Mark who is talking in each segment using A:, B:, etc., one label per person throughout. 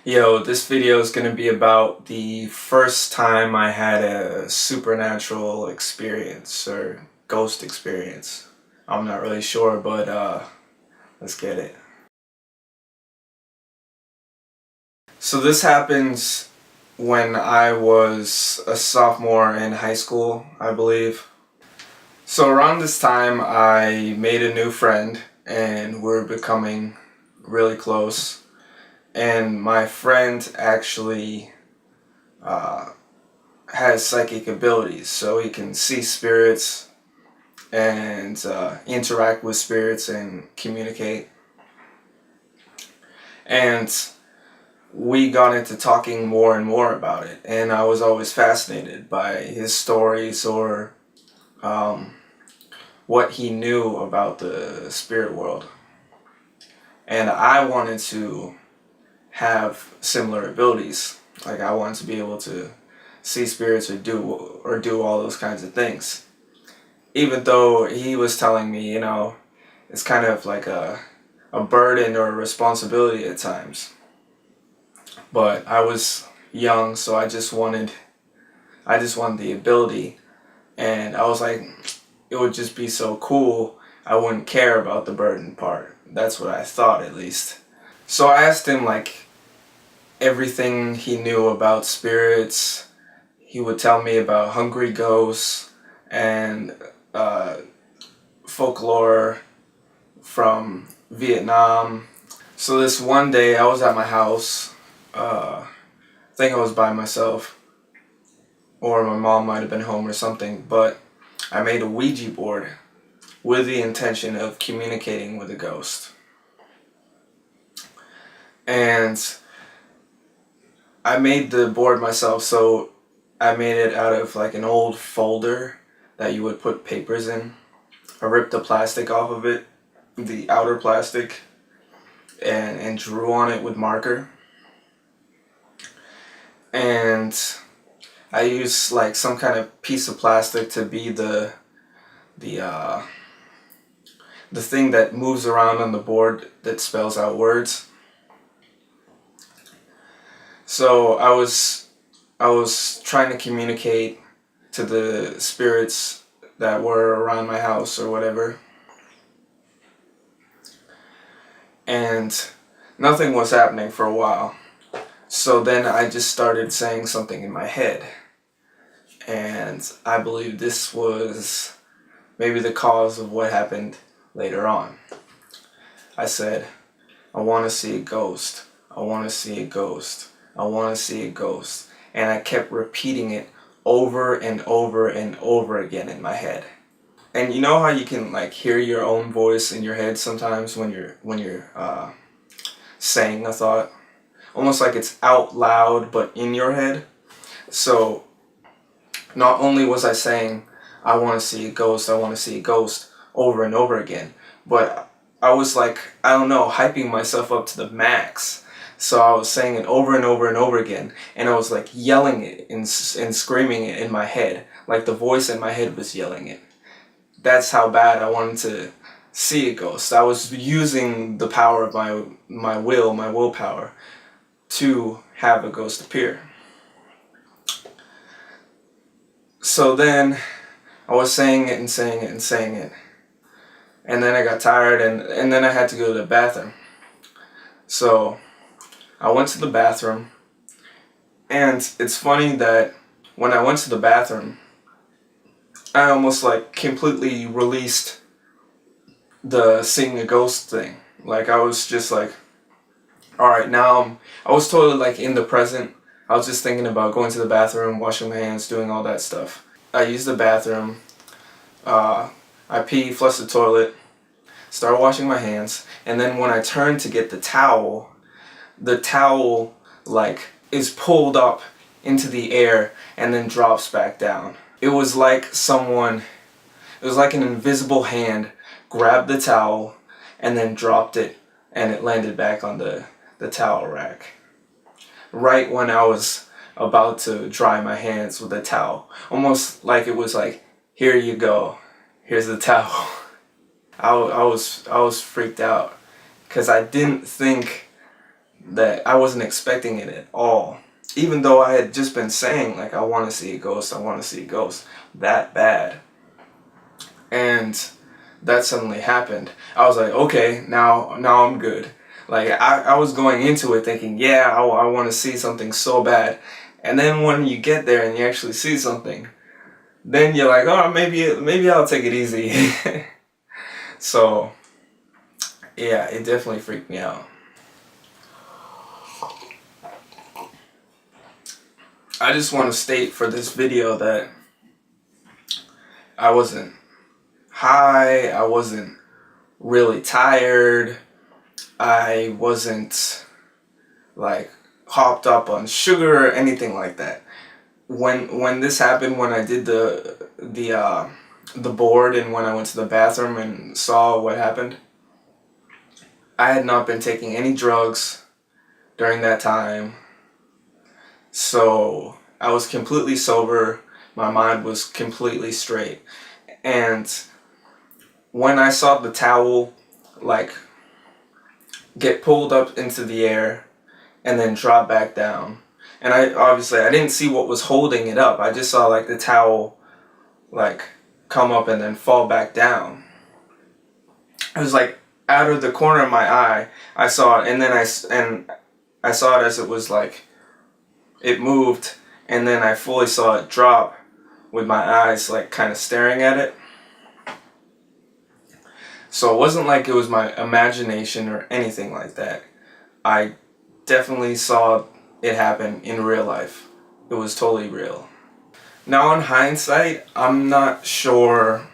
A: Yo, this video is going to be about the first time I had a supernatural experience or ghost experience. I'm not really sure, but let's get it. So this happens when I was a sophomore in high school, I believe. So around this time I made a new friend and we're becoming really close. And my friend actually has psychic abilities, so he can see spirits and interact with spirits and communicate. And we got into talking more and more about it, and I was always fascinated by his stories or what he knew about the spirit world. And I wanted to have similar abilities. Like I wanted to be able to see spirits or do all those kinds of things. Even though he was telling me, it's kind of like a burden or a responsibility at times. But I was young, so I just wanted the ability, and I was like, it would just be so cool. I wouldn't care about the burden part. That's what I thought, at least. So I asked him like everything he knew about spirits. He would tell me about hungry ghosts and folklore from Vietnam. So this one day I was at my house. I think I was by myself, or my mom might have been home or something, but I made a Ouija board with the intention of communicating with a ghost. And I made the board myself, so I made it out of like an old folder that you would put papers in. I ripped the plastic off of it, the outer plastic, and drew on it with marker. And I used like some kind of piece of plastic to be the thing that moves around on the board that spells out words. So I was trying to communicate to the spirits that were around my house or whatever. And nothing was happening for a while. So then I just started saying something in my head. And I believe this was maybe the cause of what happened later on. I said, I want to see a ghost. I want to see a ghost. I want to see a ghost. And I kept repeating it over and over and over again in my head. And you know how you can like hear your own voice in your head sometimes when you're saying a thought? Almost like it's out loud but in your head. So not only was I saying, I want to see a ghost, I want to see a ghost over and over again, but I was like, I don't know, hyping myself up to the max. So I was saying it over and over and over again, and I was like yelling it and screaming it in my head, like the voice in my head was yelling it. That's how bad I wanted to see a ghost. I was using the power of my willpower, to have a ghost appear. So then I was saying it and saying it and saying it. And then I got tired and then I had to go to the bathroom. So I went to the bathroom, and it's funny that when I went to the bathroom, I almost like completely released the seeing a ghost thing. Like I was just like, alright, I was totally like in the present. I was just thinking about going to the bathroom, washing my hands, doing all that stuff. I used the bathroom, I pee, flush the toilet, start washing my hands, and then when I turn to get the towel like is pulled up into the air and then drops back down. It was like an invisible hand grabbed the towel and then dropped it, and it landed back on the towel rack. Right when I was about to dry my hands with the towel. Almost like it was like, here you go, here's the towel. I was freaked out because I didn't think that I wasn't expecting it at all. Even though I had just been saying, like, I want to see a ghost, I want to see a ghost, that bad. And that suddenly happened. I was like, okay, now I'm good. Like, I was going into it thinking, yeah, I want to see something so bad. And then when you get there and you actually see something, then you're like, oh, maybe I'll take it easy. So, yeah, it definitely freaked me out. I just want to state for this video that I wasn't high, I wasn't really tired, I wasn't like hopped up on sugar or anything like that. When this happened, when I did the board and when I went to the bathroom and saw what happened, I had not been taking any drugs during that time. So I was completely sober. My mind was completely straight. And when I saw the towel like get pulled up into the air and then drop back down, and I didn't see what was holding it up. I just saw like the towel like come up and then fall back down. It was like out of the corner of my eye, I saw it, and then I saw it as it was like it moved, and then I fully saw it drop with my eyes like kind of staring at it. So it wasn't like it was my imagination or anything like that. I definitely saw it happen in real life. It was totally real. Now in hindsight, I'm not sure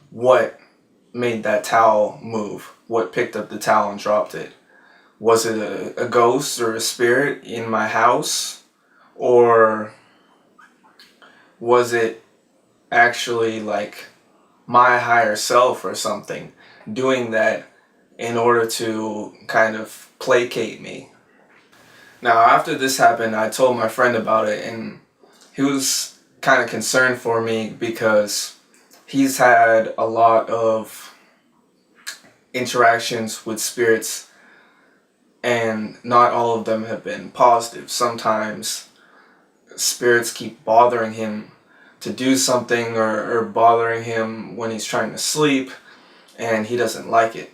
A: what made that towel move. What picked up the towel and dropped it. Was it a ghost or a spirit in my house? Or was it actually like my higher self or something doing that in order to kind of placate me? Now after this happened, I told my friend about it, and he was kind of concerned for me because he's had a lot of interactions with spirits and not all of them have been positive. Sometimes spirits keep bothering him to do something or bothering him when he's trying to sleep, and he doesn't like it.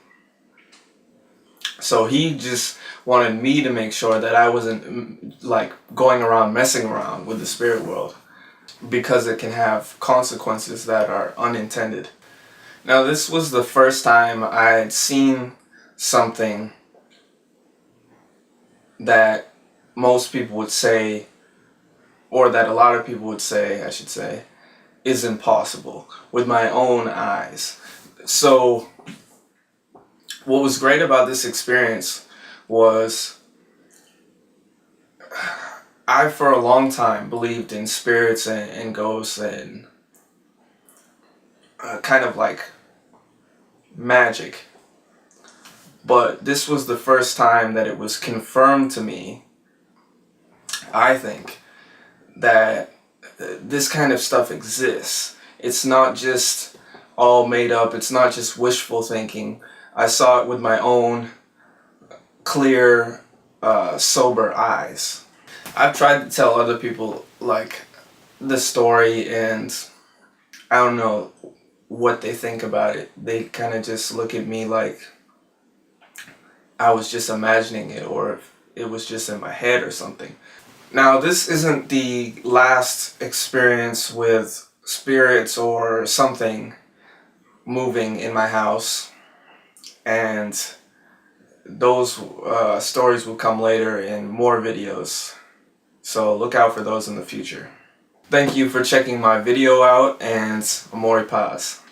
A: So he just wanted me to make sure that I wasn't like going around messing around with the spirit world, because it can have consequences that are unintended. Now this was the first time I had seen something that most people would say, or that a lot of people would say, I should say, is impossible with my own eyes. So what was great about this experience was I for a long time believed in spirits and ghosts and kind of like magic. But this was the first time that it was confirmed to me, I think, that this kind of stuff exists. It's not just all made up. It's not just wishful thinking. I saw it with my own clear, sober eyes. I've tried to tell other people like the story, and I don't know what they think about it. They kind of just look at me like I was just imagining it, or if it was just in my head or something. Now, this isn't the last experience with spirits or something moving in my house, and those stories will come later in more videos, so look out for those in the future. Thank you for checking my video out, and Amori Paz.